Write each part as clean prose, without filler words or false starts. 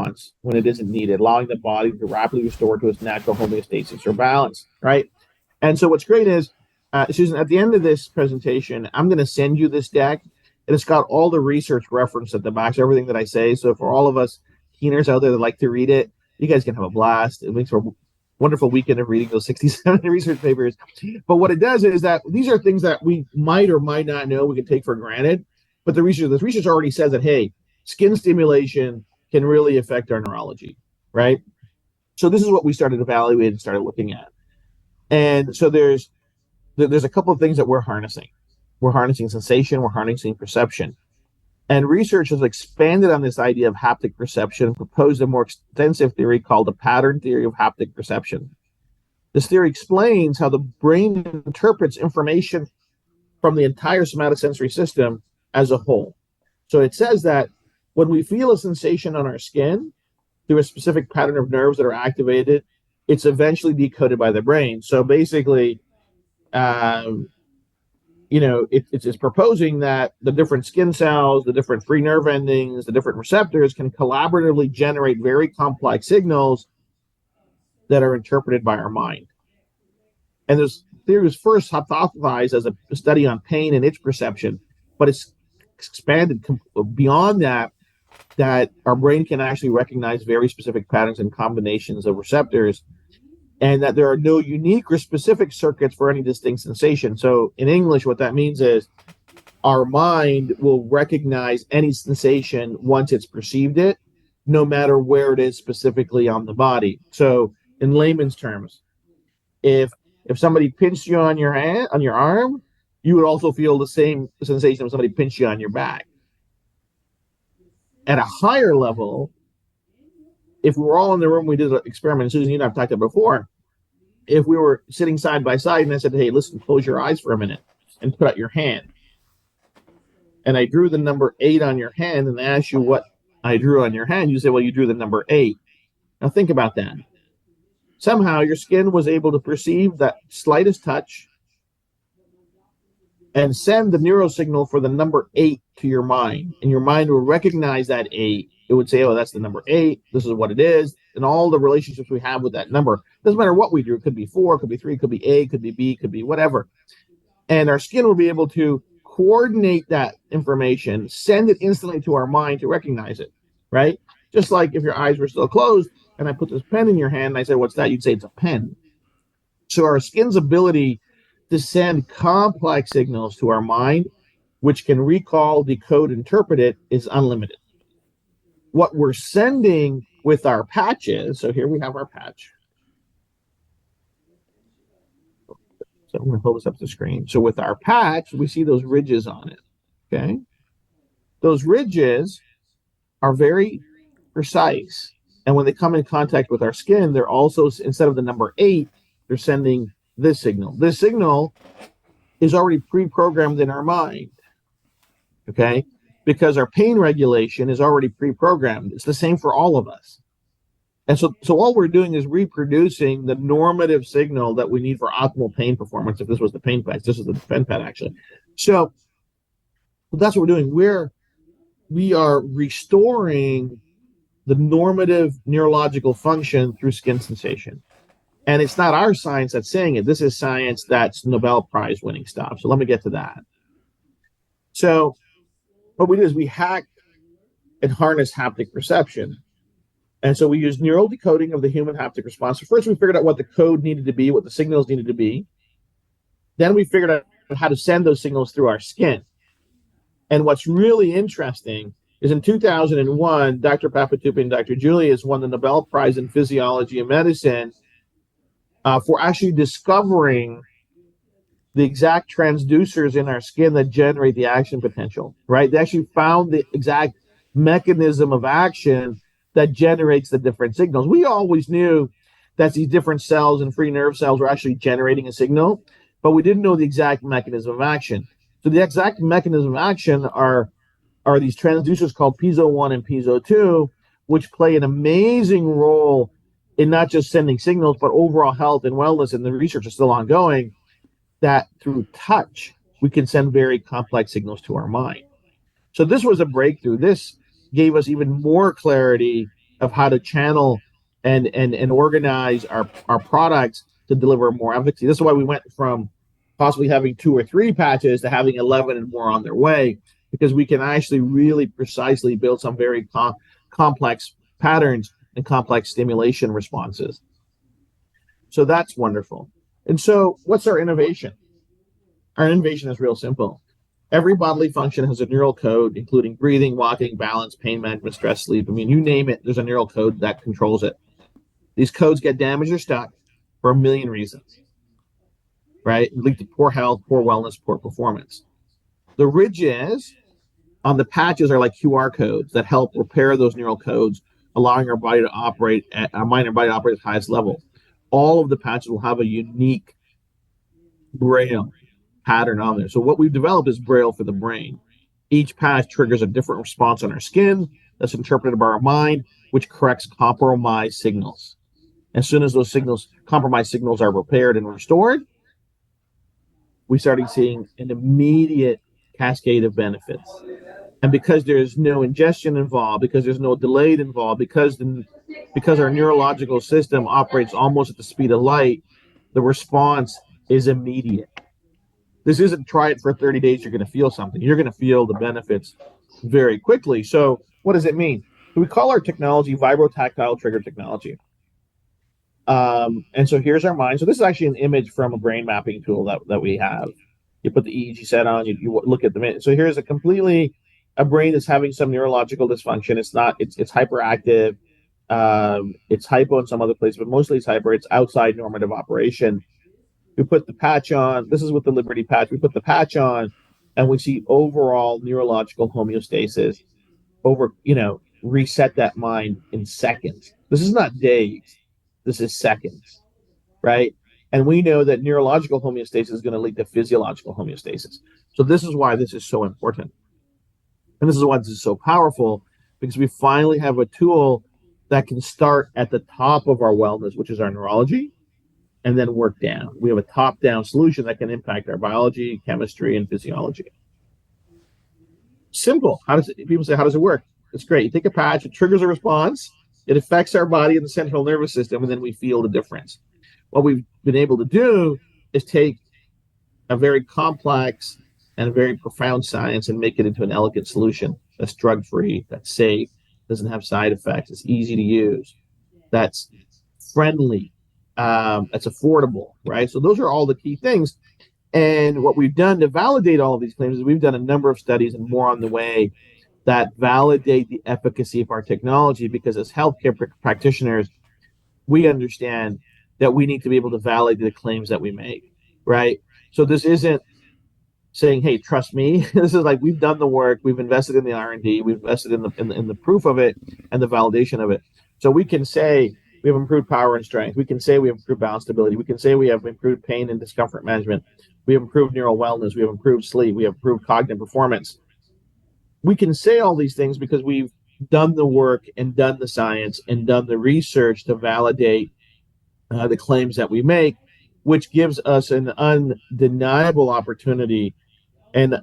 response when it isn't needed, allowing the body to rapidly restore to its natural homeostasis or balance, right? And so what's great is, Susan, at the end of this presentation, I'm going to send you this deck, and it's got all the research reference at the back, so everything that I say. So for all of us keeners out there that like to read it, you guys can have a blast. It makes for a wonderful weekend of reading those 67 research papers. But what it does is that these are things that we might or might not know, we can take for granted. But this research already says that, hey, skin stimulation can really affect our neurology, right? So this is what we started evaluating and started looking at. And so there's a couple of things that we're harnessing. We're harnessing sensation, we're harnessing perception. And research has expanded on this idea of haptic perception and proposed a more extensive theory called the pattern theory of haptic perception. This theory explains how the brain interprets information from the entire somatosensory system as a whole. So it says that when we feel a sensation on our skin through a specific pattern of nerves that are activated, it's eventually decoded by the brain. So basically, it's proposing that the different skin cells, the different free nerve endings, the different receptors can collaboratively generate very complex signals that are interpreted by our mind. And this theory was first hypothesized as a study on pain and itch perception, but it's expanded beyond that our brain can actually recognize very specific patterns and combinations of receptors, and that there are no unique or specific circuits for any distinct sensation. So in English, what that means is our mind will recognize any sensation once it's perceived it, no matter where it is specifically on the body. So in layman's terms, if somebody pinched you on your hand, on your arm, you would also feel the same sensation if somebody pinched you on your back. At a higher level, if we were all in the room, we did an experiment, Susan, you and I have talked about before. If we were sitting side by side and I said, hey, listen, close your eyes for a minute and put out your hand. And I drew the number 8 on your hand and asked you what I drew on your hand. You say, well, you drew the number 8. Now think about that. Somehow your skin was able to perceive that slightest touch and send the neurosignal for the number 8 to your mind. And your mind will recognize that 8. It would say, oh, that's the number 8. This is what it is. And all the relationships we have with that number. Doesn't matter what we do. It could be 4, could be 3, could be A, could be B, could be whatever. And our skin will be able to coordinate that information, send it instantly to our mind to recognize it, right? Just like if your eyes were still closed and I put this pen in your hand and I said, what's that? You'd say it's a pen. So our skin's ability to send complex signals to our mind, which can recall, decode, interpret it, is unlimited. What we're sending with our patches, so here we have our patch. So I'm going to pull this up the screen. So with our patch, we see those ridges on it, okay? Those ridges are very precise. And when they come in contact with our skin, they're also, instead of the number 8, they're sending this signal. This signal is already pre-programmed in our mind, okay? Because our pain regulation is already pre-programmed. It's the same for all of us. And so all we're doing is reproducing the normative signal that we need for optimal pain performance. If this was the pain patch, this is the pen pad actually. So that's what we're doing. We are restoring the normative neurological function through skin sensation. And it's not our science that's saying it. This is science that's Nobel Prize winning stuff. So let me get to that. So what we do is we hack and harness haptic perception. And so we use neural decoding of the human haptic response. So first we figured out what the code needed to be, what the signals needed to be. Then we figured out how to send those signals through our skin. And what's really interesting is in 2001, Dr. Papatoupian and Dr. Julius won the Nobel Prize in Physiology and Medicine for actually discovering the exact transducers in our skin that generate the action potential, right? They actually found the exact mechanism of action that generates the different signals. We always knew that these different cells and free nerve cells were actually generating a signal, but we didn't know the exact mechanism of action. So the exact mechanism of action are these transducers called piezo-1 and piezo-2, which play an amazing role in not just sending signals, but overall health and wellness. And the research is still ongoing, that through touch, we can send very complex signals to our mind. So this was a breakthrough. This gave us even more clarity of how to channel and organize our products to deliver more efficacy. This is why we went from possibly having 2 or 3 patches to having 11 and more on their way, because we can actually really precisely build some very complex patterns and complex stimulation responses. So that's wonderful. And so what's our innovation? Our innovation is real simple. Every bodily function has a neural code, including breathing, walking, balance, pain management, stress, sleep. I mean, you name it, there's a neural code that controls it. These codes get damaged or stuck for a million reasons, right? Lead to poor health, poor wellness, poor performance. The ridges on the patches are like QR codes that help repair those neural codes, allowing our body to operate at our mind and body to operate at the highest level. All of the patches will have a unique braille pattern on there. So what we've developed is braille for the brain. Each patch triggers a different response on our skin that's interpreted by our mind, which corrects compromised signals. As soon as those compromised signals are repaired and restored, we started seeing an immediate cascade of benefits. And because there's no ingestion involved, because there's no delay involved, because our neurological system operates almost at the speed of light, the response is immediate. This isn't try it for 30 days, you're going to feel something. You're going to feel the benefits very quickly. So what does it mean? We call our technology vibrotactile trigger technology. And so here's our mind. So this is actually an image from a brain mapping tool that we have. You put the EEG set on, you look at the. So here's a brain that's having some neurological dysfunction. It's hyperactive. It's hypo in some other places, but mostly it's hyper. It's outside normative operation. We put the patch on. This is with the Liberty patch. We put the patch on, and we see overall neurological homeostasis. Reset that mind in seconds. This is not days. This is seconds, right? And we know that neurological homeostasis is going to lead to physiological homeostasis. So this is why this is so important. And this is why this is so powerful, because we finally have a tool that can start at the top of our wellness, which is our neurology, and then work down. We have a top-down solution that can impact our biology, chemistry, and physiology. Simple. People say, how does it work? It's great. You take a patch, it triggers a response, it affects our body and the central nervous system, and then we feel the difference. What we've been able to do is take a very complex and a very profound science and make it into an elegant solution that's drug-free, that's safe, doesn't have side effects, it's easy to use, that's friendly, that's affordable, right? So those are all the key things. And what we've done to validate all of these claims is we've done a number of studies and more on the way that validate the efficacy of our technology, because as healthcare practitioners, we understand that we need to be able to validate the claims that we make, right? So this isn't saying, hey, trust me. This is like, we've done the work, we've invested in the R&D, we've invested in the proof of it and the validation of it. So we can say we have improved power and strength. We can say we have improved balance stability. We can say we have improved pain and discomfort management. We have improved neural wellness. We have improved sleep. We have improved cognitive performance. We can say all these things because we've done the work and done the science and done the research to validate the claims that we make, which gives us an undeniable opportunity and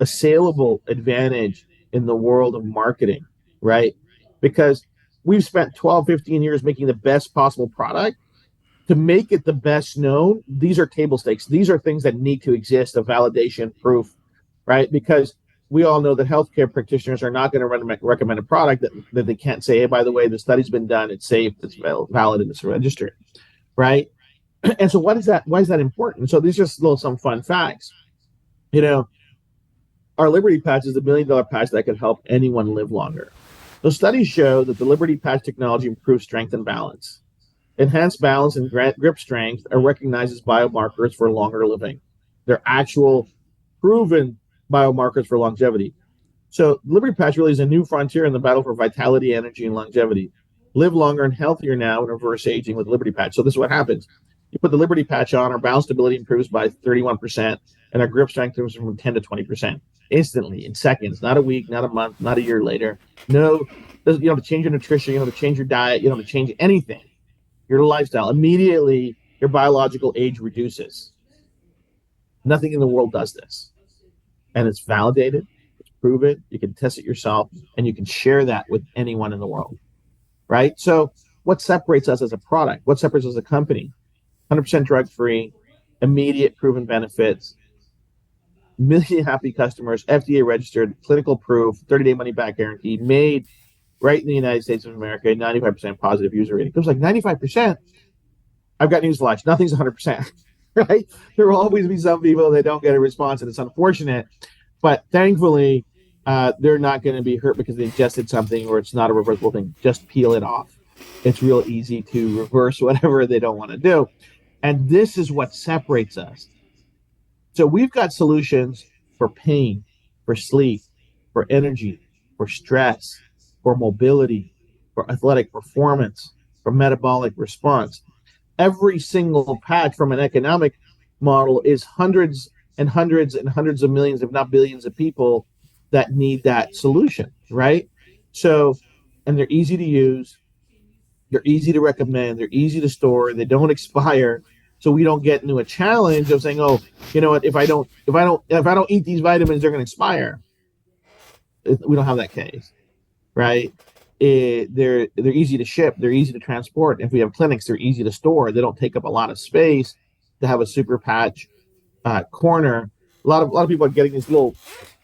unassailable advantage in the world of marketing, right? Because we've spent 12, 15 years making the best possible product. To make it the best known, these are table stakes. These are things that need to exist, a validation, proof, right? Because we all know that healthcare practitioners are not going to recommend a product that they can't say, hey, by the way, the study's been done, it's safe, it's valid, and it's registered, right? And so why is that important? So these are just some fun facts. Our Liberty patch is $1 million patch that can help anyone live longer. The studies show that the Liberty patch technology improves strength and balance. Enhanced balance and grip strength are recognized as biomarkers for longer living. They're actual proven biomarkers for longevity. So Liberty patch really is a new frontier in the battle for vitality, energy, and longevity. Live longer and healthier now and reverse aging with Liberty patch. So this is what happens. You put the Liberty patch on, our balance stability improves by 31%, and our grip strength improves from 10 to 20%. Instantly, in seconds, not a week, not a month, not a year later. No, you don't have to change your nutrition, you don't have to change your diet, you don't have to change anything. Your lifestyle, immediately your biological age reduces. Nothing in the world does this. And it's validated, it's prove it, you can test it yourself, and you can share that with anyone in the world, right? So what separates us as a product? What separates us as a company? 100% drug-free, immediate proven benefits, million happy customers, FDA registered, clinical proof, 30-day money back guarantee, made right in the United States of America, 95% positive user rating. It was like 95%. I've got news flash. Nothing's 100%, right? There will always be some people that don't get a response, and it's unfortunate. But thankfully, they're not going to be hurt because they ingested something or it's not a reversible thing. Just peel it off. It's real easy to reverse whatever they don't want to do. And this is what separates us. So we've got solutions for pain, for sleep, for energy, for stress, for mobility, for athletic performance, for metabolic response. Every single patch from an economic model is hundreds and hundreds and hundreds of millions, if not billions of people that need that solution, right? So, and they're easy to use, they're easy to recommend, they're easy to store, they don't expire. So we don't get into a challenge of saying, oh, you know what, if I don't eat these vitamins, they're going to expire. We don't have that case, right? They're easy to ship, they're easy to transport. If we have clinics, they're easy to store. They don't take up a lot of space to have a super patch corner. A lot of people are getting these little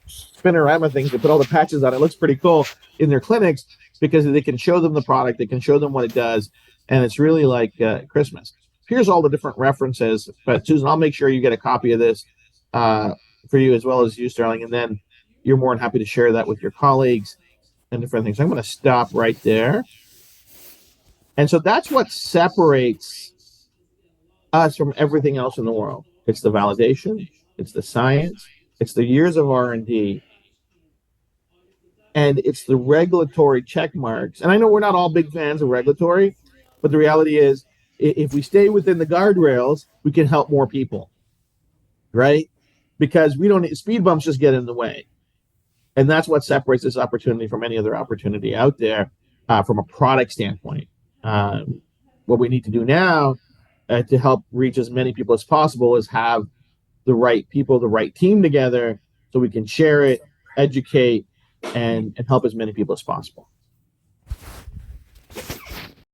spinorama things to put all the patches on. It looks pretty cool in their clinics because they can show them the product, they can show them what it does, and it's really like Christmas. Here's all the different references. But Susan, I'll make sure you get a copy of this for you as well as you, Sterling, and then you're more than happy to share that with your colleagues and different things. I'm going to stop right there. And so that's what separates us from everything else in the world. It's the validation, it's the science, it's the years of R&D, and it's the regulatory check marks. And I know we're not all big fans of regulatory, but the reality is, if we stay within the guardrails, we can help more people, right? Because we don't, speed bumps just get in the way. And that's what separates this opportunity from any other opportunity out there from a product standpoint. What we need to do now to help reach as many people as possible is have the right people, the right team together so we can share it, educate, and help as many people as possible.